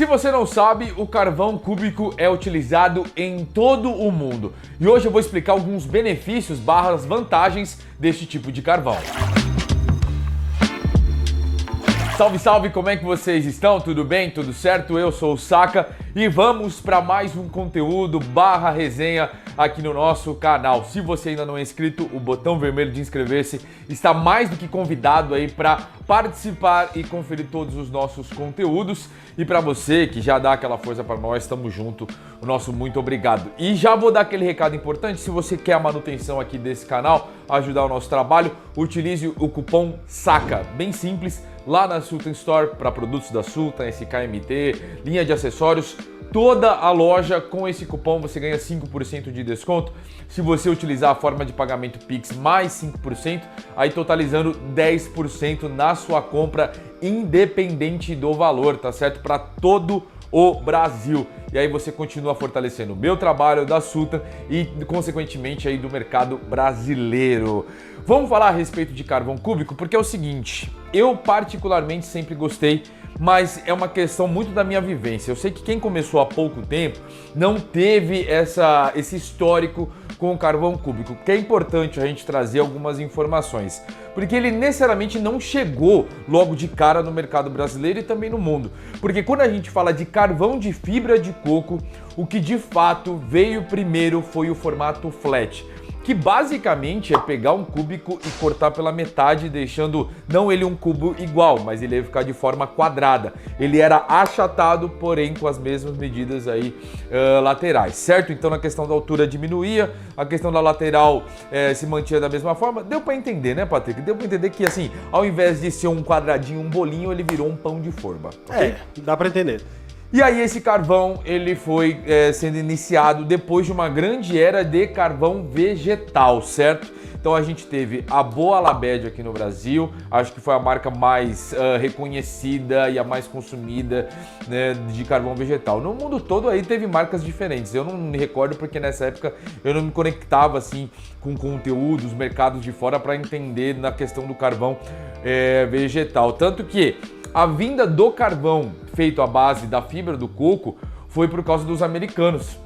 Se você não sabe, o carvão cúbico é utilizado em todo o mundo. E hoje eu vou explicar alguns benefícios / vantagens deste tipo de carvão. Salve, salve, como é que vocês estão? Tudo bem? Tudo certo? Eu sou o Saka e vamos para mais um conteúdo / resenha aqui no nosso canal. Se você ainda não é inscrito, o botão vermelho de inscrever-se está mais do que convidado aí para participar e conferir todos os nossos conteúdos. E para você que já dá aquela força para nós, estamos junto, o nosso muito obrigado. E já vou dar aquele recado importante, se você quer a manutenção aqui desse canal, ajudar o nosso trabalho, utilize o cupom SAKA, bem simples, lá na Sultan Store, para produtos da Sultan, SKMT, linha de acessórios, toda a loja com esse cupom você ganha 5% de desconto. Se você utilizar a forma de pagamento Pix mais 5%, aí totalizando 10% na sua compra, independente do valor, tá certo? Para todo o Brasil. E aí você continua fortalecendo o meu trabalho, da Sultan e, consequentemente, aí do mercado brasileiro. Vamos falar a respeito de carvão cúbico, porque é o seguinte, eu particularmente sempre gostei, mas é uma questão muito da minha vivência. Eu sei que quem começou há pouco tempo não teve esse histórico com o carvão cúbico, que é importante a gente trazer algumas informações, porque ele necessariamente não chegou logo de cara no mercado brasileiro e também no mundo. Porque quando a gente fala de carvão de fibra de coco, o que de fato veio primeiro foi o formato flat, que basicamente é pegar um cúbico e cortar pela metade, deixando não ele um cubo igual, mas ele ia ficar de forma quadrada. Ele era achatado, porém com as mesmas medidas aí laterais, certo? Então na questão da altura diminuía, a questão da lateral se mantinha da mesma forma. Deu para entender, né, Patrick? Deu para entender que assim, ao invés de ser um quadradinho, um bolinho, ele virou um pão de forma. Okay? Dá para entender. E aí esse carvão ele foi sendo iniciado depois de uma grande era de carvão vegetal, certo? Então a gente teve a Boa Labed aqui no Brasil, acho que foi a marca mais reconhecida e a mais consumida, né, de carvão vegetal. No mundo todo aí teve marcas diferentes, eu não me recordo porque nessa época eu não me conectava assim com conteúdos, mercados de fora para entender na questão do carvão vegetal. Tanto que a vinda do carvão feito à base da fibra do coco foi por causa dos americanos.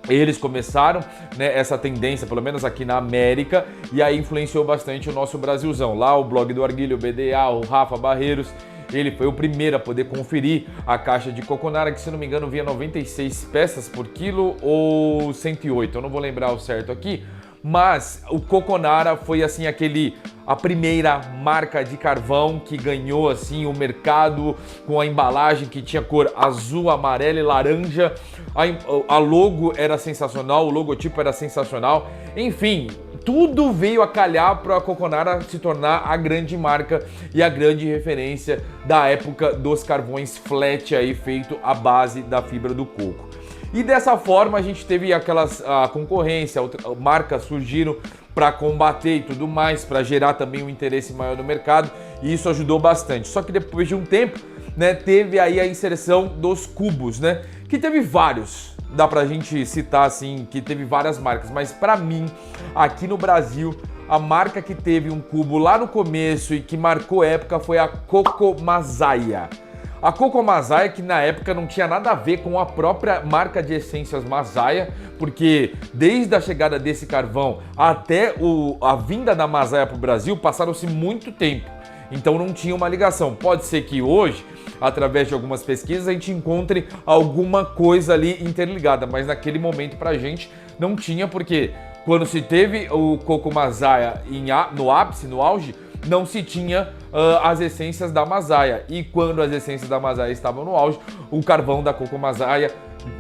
Eles começaram, né, essa tendência, pelo menos aqui na América, e aí influenciou bastante o nosso Brasilzão. Lá o blog do Arguilho, o BDA, o Rafa Barreiros, ele foi o primeiro a poder conferir a caixa de coconara, que se não me engano vinha 96 peças por quilo ou 108, eu não vou lembrar o certo aqui. Mas o coconara foi assim a primeira marca de carvão que ganhou assim o mercado, com a embalagem que tinha cor azul, amarela e laranja. A logo era sensacional, o logotipo era sensacional. Enfim, tudo veio a calhar para a coconara se tornar a grande marca e a grande referência da época dos carvões flat aí feito à base da fibra do coco. E dessa forma a gente teve a concorrência, marcas surgiram para combater e tudo mais, para gerar também um interesse maior no mercado, e isso ajudou bastante. Só que depois de um tempo, né, teve aí a inserção dos cubos, né, que teve vários, dá pra gente citar assim, que teve várias marcas, mas para mim, aqui no Brasil, a marca que teve um cubo lá no começo e que marcou época foi a Cocomazaya. A Cocomazaya, que na época não tinha nada a ver com a própria marca de essências Mazaya, porque desde a chegada desse carvão até a vinda da Mazaya para o Brasil passaram-se muito tempo, então não tinha uma ligação. Pode ser que hoje, através de algumas pesquisas, a gente encontre alguma coisa ali interligada, mas naquele momento pra gente não tinha, porque quando se teve o Cocomazaya no ápice, no auge, não se tinha as essências da Mazaya. E quando as essências da Mazaya estavam no auge, o carvão da Cocomazaya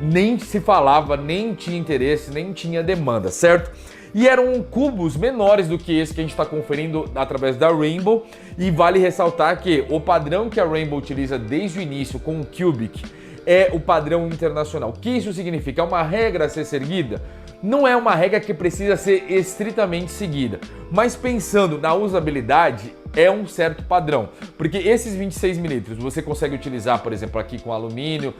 nem se falava, nem tinha interesse, nem tinha demanda, certo? E eram cubos menores do que esse que a gente está conferindo através da Rainbow. E vale ressaltar que o padrão que a Rainbow utiliza desde o início com o Cubic é o padrão internacional. O que isso significa? É uma regra a ser seguida? Não é uma regra que precisa ser estritamente seguida, mas pensando na usabilidade, é um certo padrão, porque esses 26 milímetros você consegue utilizar, por exemplo, aqui com alumínio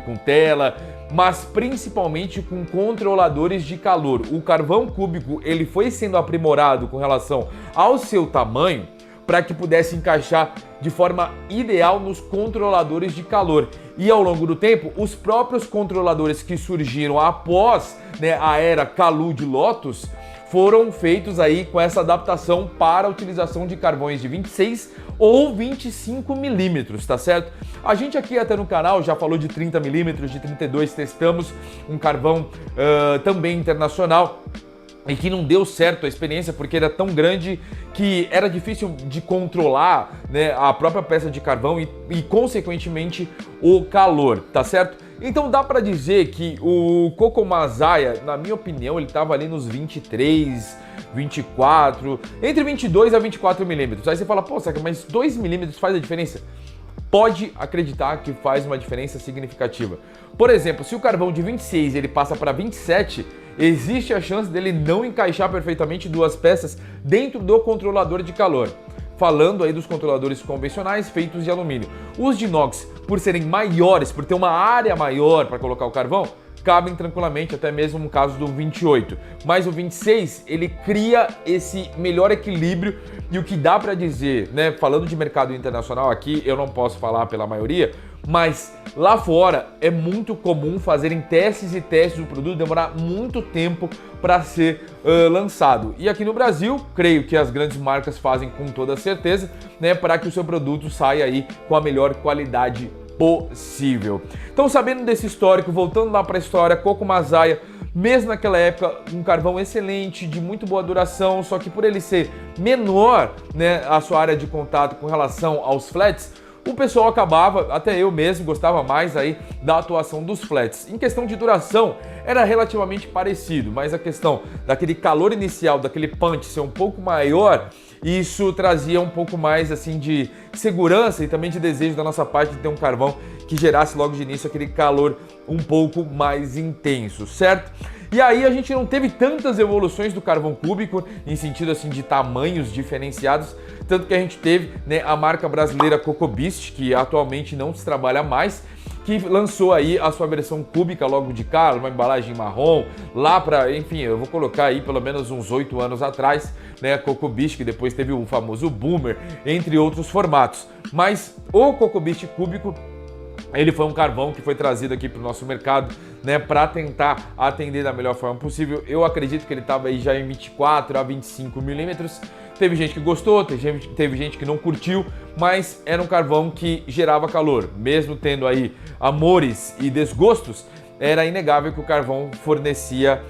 com tela, mas principalmente com controladores de calor. O carvão cúbico ele foi sendo aprimorado com relação ao seu tamanho para que pudesse encaixar de forma ideal nos controladores de calor. E ao longo do tempo, os próprios controladores que surgiram após, né, a era Calu de Lotus foram feitos aí com essa adaptação para a utilização de carvões de 26 ou 25 milímetros, tá certo? A gente aqui até no canal já falou de 30 milímetros, de 32, testamos um carvão também internacional, e que não deu certo a experiência porque era tão grande que era difícil de controlar, né, a própria peça de carvão e consequentemente o calor, tá certo? Então dá para dizer que o Koko Masaya, na minha opinião, ele estava ali nos 23, 24, entre 22 a 24 milímetros. Aí você fala, pô, Saca, mas 2 milímetros faz a diferença? Pode acreditar que faz uma diferença significativa. Por exemplo, se o carvão de 26 ele passa para 27, existe a chance dele não encaixar perfeitamente duas peças dentro do controlador de calor. Falando aí dos controladores convencionais feitos de alumínio. Os de inox, por serem maiores, por ter uma área maior para colocar o carvão, cabem tranquilamente, até mesmo no caso do 28. Mas o 26, ele cria esse melhor equilíbrio e o que dá para dizer, né, falando de mercado internacional aqui, eu não posso falar pela maioria, mas lá fora é muito comum fazerem testes e testes do produto, demorar muito tempo para ser lançado. E aqui no Brasil, creio que as grandes marcas fazem com toda certeza, né, para que o seu produto saia aí com a melhor qualidade possível. Então, sabendo desse histórico, voltando lá para a história, Koko Masaya, mesmo naquela época, um carvão excelente, de muito boa duração, só que por ele ser menor, né, a sua área de contato com relação aos flats, o pessoal acabava, até eu mesmo gostava mais aí da atuação dos flats. Em questão de duração, era relativamente parecido, mas a questão daquele calor inicial, daquele punch ser um pouco maior, isso trazia um pouco mais assim de segurança e também de desejo da nossa parte de ter um carvão que gerasse logo de início aquele calor um pouco mais intenso, certo? E aí a gente não teve tantas evoluções do carvão cúbico em sentido assim de tamanhos diferenciados, tanto que a gente teve, né, a marca brasileira CocoBeast, que atualmente não se trabalha mais, que lançou aí a sua versão cúbica logo de cara, uma embalagem marrom, lá para, enfim, eu vou colocar aí pelo menos uns 8 anos atrás, né, a CocoBeast, que depois teve o famoso Boomer, entre outros formatos. Mas o CocoBeast cúbico, ele foi um carvão que foi trazido aqui para o nosso mercado, né, para tentar atender da melhor forma possível. Eu acredito que ele estava aí já em 24 a 25 milímetros. Teve gente que gostou, teve gente que não curtiu, mas era um carvão que gerava calor. Mesmo tendo aí amores e desgostos, era inegável que o carvão fornecia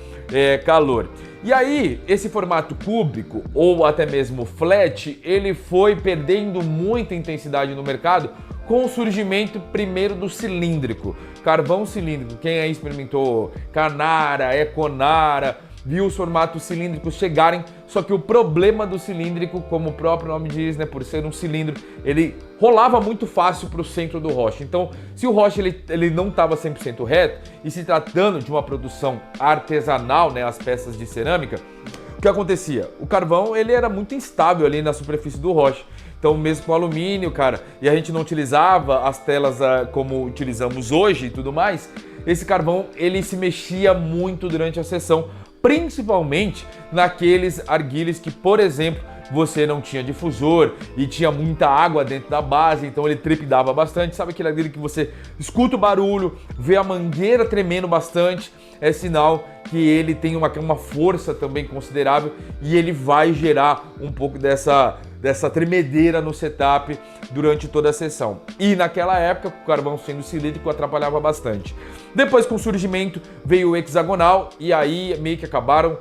calor. E aí, esse formato cúbico, ou até mesmo flat, ele foi perdendo muita intensidade no mercado com o surgimento primeiro do cilíndrico. Carvão cilíndrico, quem aí experimentou Canara, Econara, viu os formatos cilíndricos chegarem, só que o problema do cilíndrico, como o próprio nome diz, né, por ser um cilindro, ele rolava muito fácil para o centro do roche. Então, se o roche ele não estava 100% reto, e se tratando de uma produção artesanal, né, as peças de cerâmica, o que acontecia? O carvão ele era muito instável ali na superfície do roche. Então, mesmo com alumínio, cara, e a gente não utilizava as telas como utilizamos hoje e tudo mais, esse carvão ele se mexia muito durante a sessão, principalmente naqueles arguilhos que, por exemplo, você não tinha difusor e tinha muita água dentro da base, então ele trepidava bastante. Sabe aquele arguilho que você escuta o barulho, vê a mangueira tremendo bastante? É sinal que ele tem uma força também considerável e ele vai gerar um pouco dessa tremedeira no setup durante toda a sessão. E naquela época, o carvão sendo cilíndrico atrapalhava bastante. Depois, com o surgimento, veio o hexagonal e aí meio que acabaram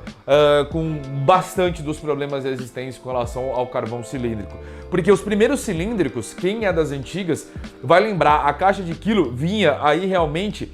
com bastante dos problemas existentes com relação ao carvão cilíndrico. Porque os primeiros cilíndricos, quem é das antigas, vai lembrar, a caixa de quilo vinha aí realmente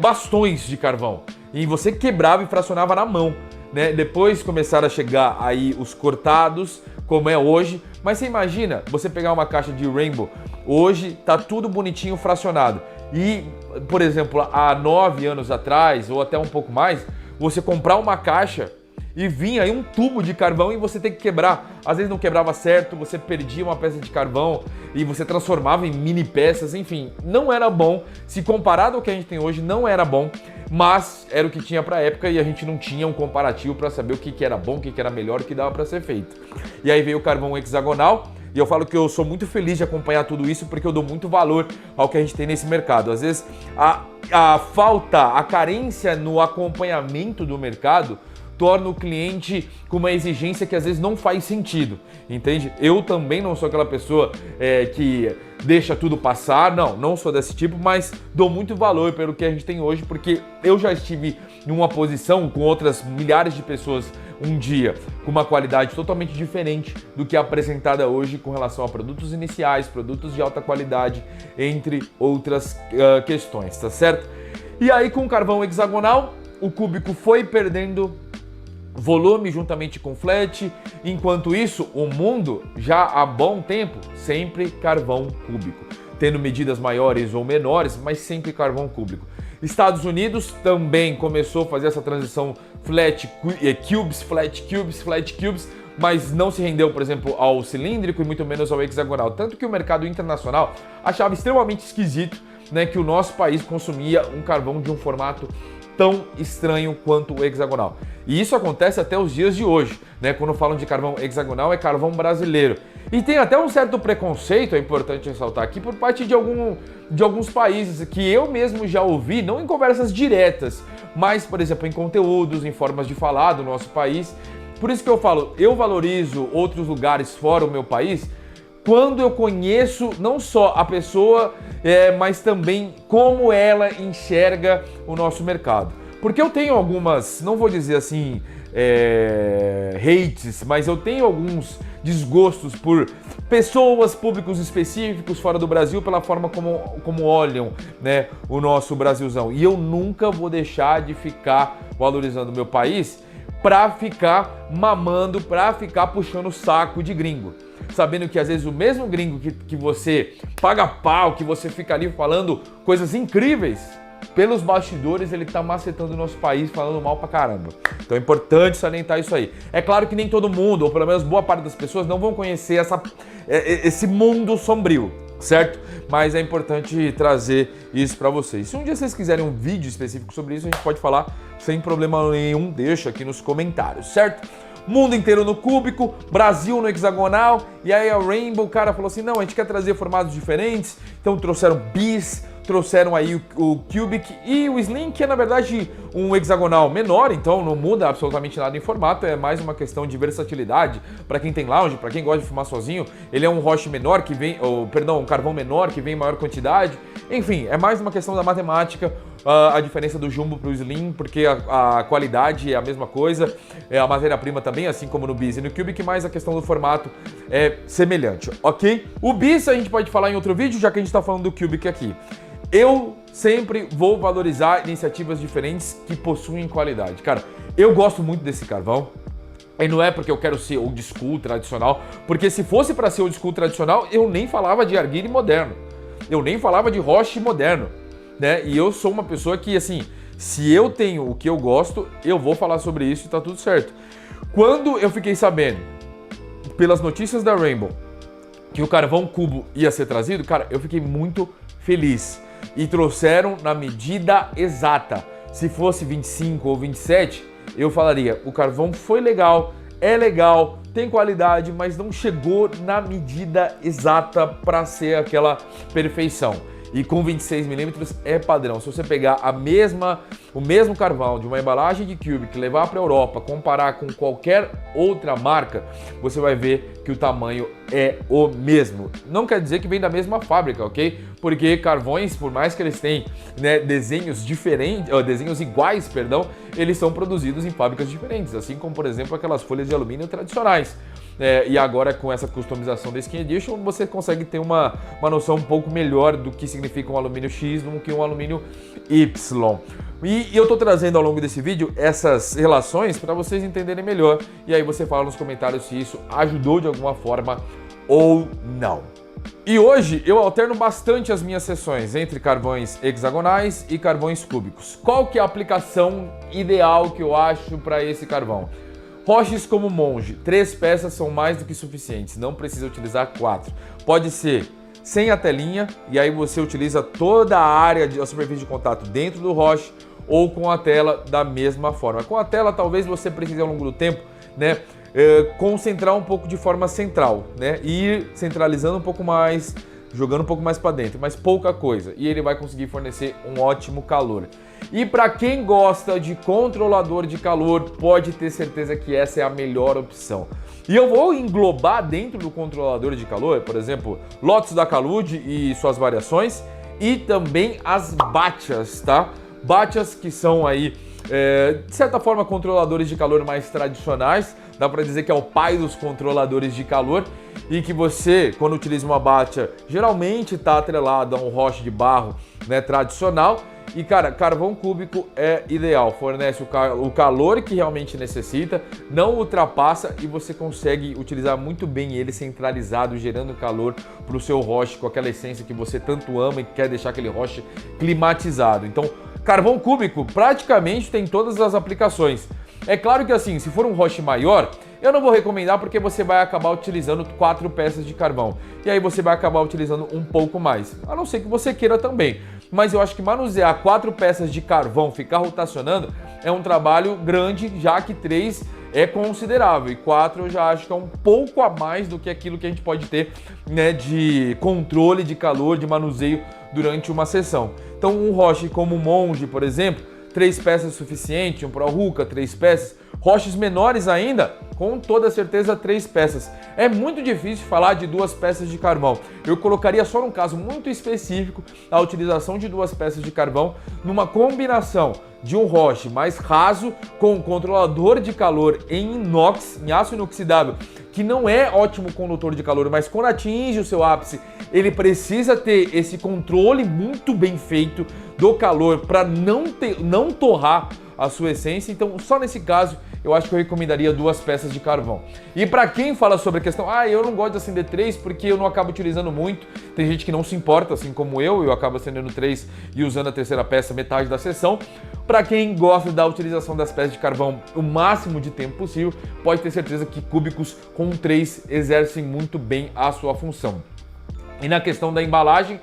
bastões de carvão. E você quebrava e fracionava na mão, né? Depois começaram a chegar aí os cortados, como é hoje. Mas você imagina, você pegar uma caixa de Rainbow, hoje tá tudo bonitinho fracionado. E, por exemplo, há 9 anos atrás, ou até um pouco mais, você comprar uma caixa e vinha aí um tubo de carvão e você tem que quebrar. Às vezes não quebrava certo, você perdia uma peça de carvão e você transformava em mini peças, enfim, não era bom. Se comparado ao que a gente tem hoje, não era bom, mas era o que tinha para a época e a gente não tinha um comparativo para saber o que era bom, o que era melhor, o que dava para ser feito. E aí veio o carvão hexagonal, E eu falo que eu sou muito feliz de acompanhar tudo isso porque eu dou muito valor ao que a gente tem nesse mercado. Às vezes a falta, a carência no acompanhamento do mercado torna o cliente com uma exigência que às vezes não faz sentido, entende? Eu também não sou aquela pessoa que deixa tudo passar, não sou desse tipo, mas dou muito valor pelo que a gente tem hoje, porque eu já estive em uma posição com outras milhares de pessoas um dia, com uma qualidade totalmente diferente do que é apresentada hoje com relação a produtos iniciais, produtos de alta qualidade, entre outras questões, tá certo? E aí com o carvão hexagonal, o cúbico foi perdendo volume juntamente com flat, enquanto isso o mundo já há bom tempo sempre carvão cúbico, tendo medidas maiores ou menores, mas sempre carvão cúbico. Estados Unidos também começou a fazer essa transição flat cubes, mas não se rendeu, por exemplo, ao cilíndrico e muito menos ao hexagonal, tanto que o mercado internacional achava extremamente esquisito, né, que o nosso país consumia um carvão de um formato tão estranho quanto o hexagonal. E isso acontece até os dias de hoje, né? Quando falam de carvão hexagonal, é carvão brasileiro. E tem até um certo preconceito, é importante ressaltar aqui, por parte de alguns países que eu mesmo já ouvi, não em conversas diretas, mas, por exemplo, em conteúdos, em formas de falar do nosso país. Por isso que eu falo, eu valorizo outros lugares fora o meu país, quando eu conheço não só a pessoa, mas também como ela enxerga o nosso mercado. Porque eu tenho algumas, não vou dizer assim, hates, mas eu tenho alguns desgostos por pessoas, públicos específicos fora do Brasil, pela forma como olham, né, o nosso Brasilzão. E eu nunca vou deixar de ficar valorizando o meu país para ficar mamando, para ficar puxando o saco de gringo. Sabendo que às vezes o mesmo gringo que você paga pau, que você fica ali falando coisas incríveis, pelos bastidores ele tá macetando o nosso país, falando mal pra caramba. Então é importante salientar isso aí. É claro que nem todo mundo, ou pelo menos boa parte das pessoas, não vão conhecer esse mundo sombrio, certo? Mas é importante trazer isso pra vocês. Se um dia vocês quiserem um vídeo específico sobre isso, a gente pode falar sem problema nenhum, deixa aqui nos comentários, certo? Mundo inteiro no cúbico, Brasil no hexagonal, e aí a Rainbow, o cara falou assim, não, a gente quer trazer formatos diferentes, então trouxeram bis, trouxeram aí o Cubic e o Slim, que é na verdade um hexagonal menor, então não muda absolutamente nada em formato, é mais uma questão de versatilidade para quem tem lounge, para quem gosta de fumar sozinho. Ele é um roche menor que vem, um carvão menor que vem em maior quantidade. Enfim, é mais uma questão da matemática, a diferença do Jumbo para o Slim, porque a qualidade é a mesma coisa, a matéria-prima também, assim como no Bis e no Cubic, mas a questão do formato é semelhante, ok? O Bis a gente pode falar em outro vídeo, já que a gente está falando do Cubic aqui. Eu sempre vou valorizar iniciativas diferentes que possuem qualidade. Cara, eu gosto muito desse carvão. E não é porque eu quero ser old school tradicional, porque se fosse para ser old school tradicional, eu nem falava de arguile moderno. Eu nem falava de roche moderno, né? E eu sou uma pessoa que, assim, se eu tenho o que eu gosto, eu vou falar sobre isso e tá tudo certo. Quando eu fiquei sabendo, pelas notícias da Rainbow, que o carvão cubo ia ser trazido, cara, eu fiquei muito feliz. E trouxeram na medida exata. Se fosse 25 ou 27, eu falaria, o carvão foi legal, é legal, tem qualidade, mas não chegou na medida exata para ser aquela perfeição. E com 26mm é padrão. Se você pegar o mesmo carvão de uma embalagem de Cubic, levar para a Europa, comparar com qualquer outra marca, você vai ver que o tamanho é o mesmo. Não quer dizer que vem da mesma fábrica, ok? Porque carvões, por mais que eles tenham, né, desenhos iguais, eles são produzidos em fábricas diferentes, assim como, por exemplo, aquelas folhas de alumínio tradicionais. E agora com essa customização da Skin Edition, você consegue ter uma noção um pouco melhor do que significa um alumínio X do que um alumínio Y. E eu tô trazendo ao longo desse vídeo essas relações para vocês entenderem melhor. E aí você fala nos comentários se isso ajudou de alguma forma ou não. E hoje eu alterno bastante as minhas sessões entre carvões hexagonais e carvões cúbicos. Qual que é a aplicação ideal que eu acho para esse carvão? Roches como Monge, 3 peças são mais do que suficientes, não precisa utilizar 4. Pode ser sem a telinha, e aí você utiliza toda a área de superfície de contato dentro do roche, ou com a tela da mesma forma. Com a tela talvez você precise ao longo do tempo, né, concentrar um pouco de forma central, né? E ir centralizando um pouco mais, jogando um pouco mais para dentro, mas pouca coisa. E ele vai conseguir fornecer um ótimo calor. E para quem gosta de controlador de calor, pode ter certeza que essa é a melhor opção. E eu vou englobar dentro do controlador de calor, por exemplo, Lotus da Kalude e suas variações, e também as Batias, tá? Batias que são aí, de certa forma, controladores de calor mais tradicionais. Dá para dizer que é o pai dos controladores de calor e que você, quando utiliza uma Batia, geralmente está atrelado a um roche de barro, né, tradicional. E, cara, carvão cúbico é ideal, fornece o calor que realmente necessita, não ultrapassa e você consegue utilizar muito bem ele centralizado, gerando calor para o seu roche com aquela essência que você tanto ama e quer deixar aquele roche climatizado. Então, carvão cúbico praticamente tem todas as aplicações. É claro que assim, se for um roche maior, eu não vou recomendar porque você vai acabar utilizando 4 peças de carvão. E aí você vai acabar utilizando um pouco mais, a não ser que você queira também. Mas eu acho que manusear 4 peças de carvão, ficar rotacionando, é um trabalho grande, já que 3 é considerável. E 4 eu já acho que é um pouco a mais do que aquilo que a gente pode ter, né, de controle de calor, de manuseio durante uma sessão. Então um roche como o Monge, por exemplo, 3 peças é suficiente, um Pro Ruka, 3 peças. Roches menores ainda, com toda certeza 3 peças. É muito difícil falar de 2 peças de carvão. Eu colocaria só num caso muito específico a utilização de 2 peças de carvão numa combinação de um roche mais raso com um controlador de calor em inox, em aço inoxidável, que não é ótimo condutor de calor, mas quando atinge o seu ápice, ele precisa ter esse controle muito bem feito do calor para não torrar a sua essência. Então, só nesse caso, eu acho que eu recomendaria 2 peças de carvão. E para quem fala sobre a questão, eu não gosto de acender 3 porque eu não acabo utilizando muito, tem gente que não se importa, assim como eu acabo acendendo 3 e usando a terceira peça metade da sessão. Para quem gosta da utilização das peças de carvão o máximo de tempo possível, pode ter certeza que cúbicos com 3 exercem muito bem a sua função. E na questão da embalagem,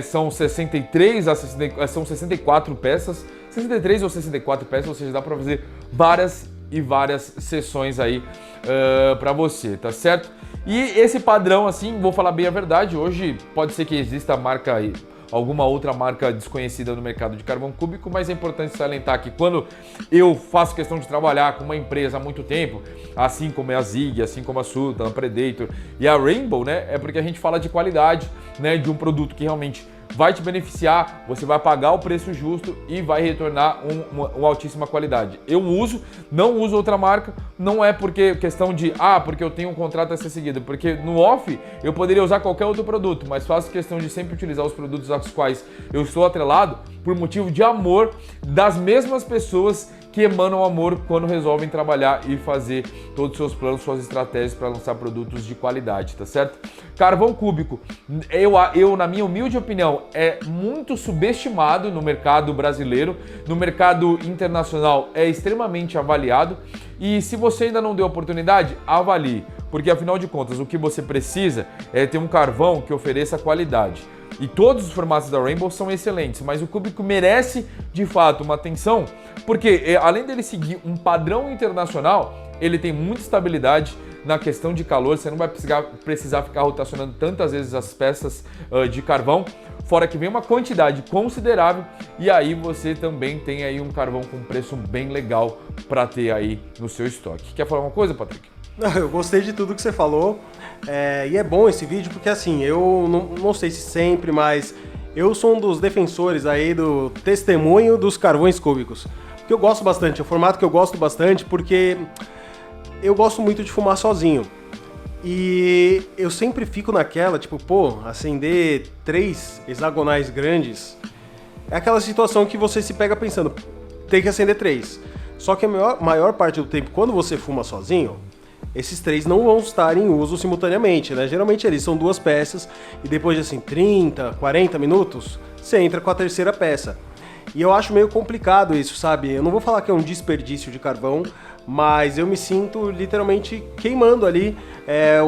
são 64 peças, 63 ou 64 peças, ou seja, dá para fazer várias sessões aí para você, tá certo? E esse padrão, assim, vou falar bem a verdade, hoje pode ser que exista marca aí, alguma outra marca desconhecida no mercado de carvão cúbico, mas é importante salientar que quando eu faço questão de trabalhar com uma empresa há muito tempo, assim como é a Zig, assim como a Sultan, a Predator e a Rainbow, né, é porque a gente fala de qualidade, né, de um produto que realmente vai te beneficiar, você vai pagar o preço justo e vai retornar uma altíssima qualidade. Eu não uso outra marca, não é porque questão de, porque eu tenho um contrato a ser seguido, porque no off eu poderia usar qualquer outro produto, mas faço questão de sempre utilizar os produtos aos quais eu estou atrelado por motivo de amor das mesmas pessoas que emanam amor quando resolvem trabalhar e fazer todos os seus planos, suas estratégias para lançar produtos de qualidade, tá certo? Carvão cúbico, eu na minha humilde opinião, é muito subestimado no mercado brasileiro, no mercado internacional é extremamente avaliado e se você ainda não deu oportunidade, avalie, porque afinal de contas o que você precisa é ter um carvão que ofereça qualidade. E todos os formatos da Rainbow são excelentes, mas o cúbico merece de fato uma atenção, porque além dele seguir um padrão internacional, ele tem muita estabilidade na questão de calor, você não vai precisar ficar rotacionando tantas vezes as peças de carvão, fora que vem uma quantidade considerável e aí você também tem aí um carvão com preço bem legal para ter aí no seu estoque. Quer falar uma coisa, Patrick? Eu gostei de tudo que você falou e é bom esse vídeo porque assim, eu não sei se sempre, mas eu sou um dos defensores aí do testemunho dos carvões cúbicos, que eu gosto bastante, é um formato que eu gosto bastante porque eu gosto muito de fumar sozinho e eu sempre fico naquela, tipo, acender 3 hexagonais grandes é aquela situação que você se pega pensando, tem que acender 3, só que a maior parte do tempo quando você fuma sozinho, esses 3 não vão estar em uso simultaneamente, né? Geralmente eles são 2 peças e depois de 30, 40 minutos, você entra com a terceira peça. E eu acho meio complicado isso, sabe? Eu não vou falar que é um desperdício de carvão, mas eu me sinto literalmente queimando ali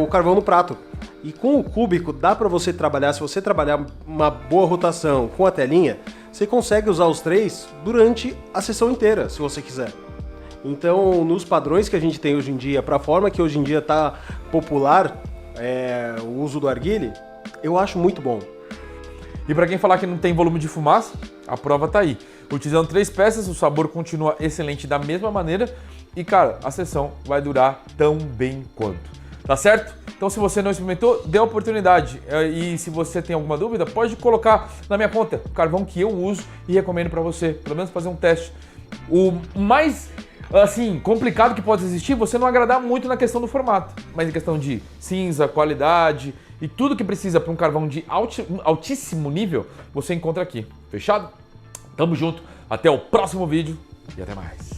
o carvão no prato. E com o cúbico dá para você trabalhar, se você trabalhar uma boa rotação com a telinha, você consegue usar os 3 durante a sessão inteira, se você quiser. Então, nos padrões que a gente tem hoje em dia, para a forma que hoje em dia está popular o uso do arguile, eu acho muito bom. E para quem falar que não tem volume de fumaça, a prova tá aí. Utilizando 3 peças, o sabor continua excelente da mesma maneira e, cara, a sessão vai durar tão bem quanto. Tá certo? Então, se você não experimentou, dê a oportunidade. E se você tem alguma dúvida, pode colocar na minha conta o carvão que eu uso e recomendo para você, pelo menos fazer um teste. O mais assim, complicado que pode existir, você não agradar muito na questão do formato, mas em questão de cinza, qualidade e tudo que precisa para um carvão de altíssimo nível, você encontra aqui. Fechado? Tamo junto, até o próximo vídeo e até mais.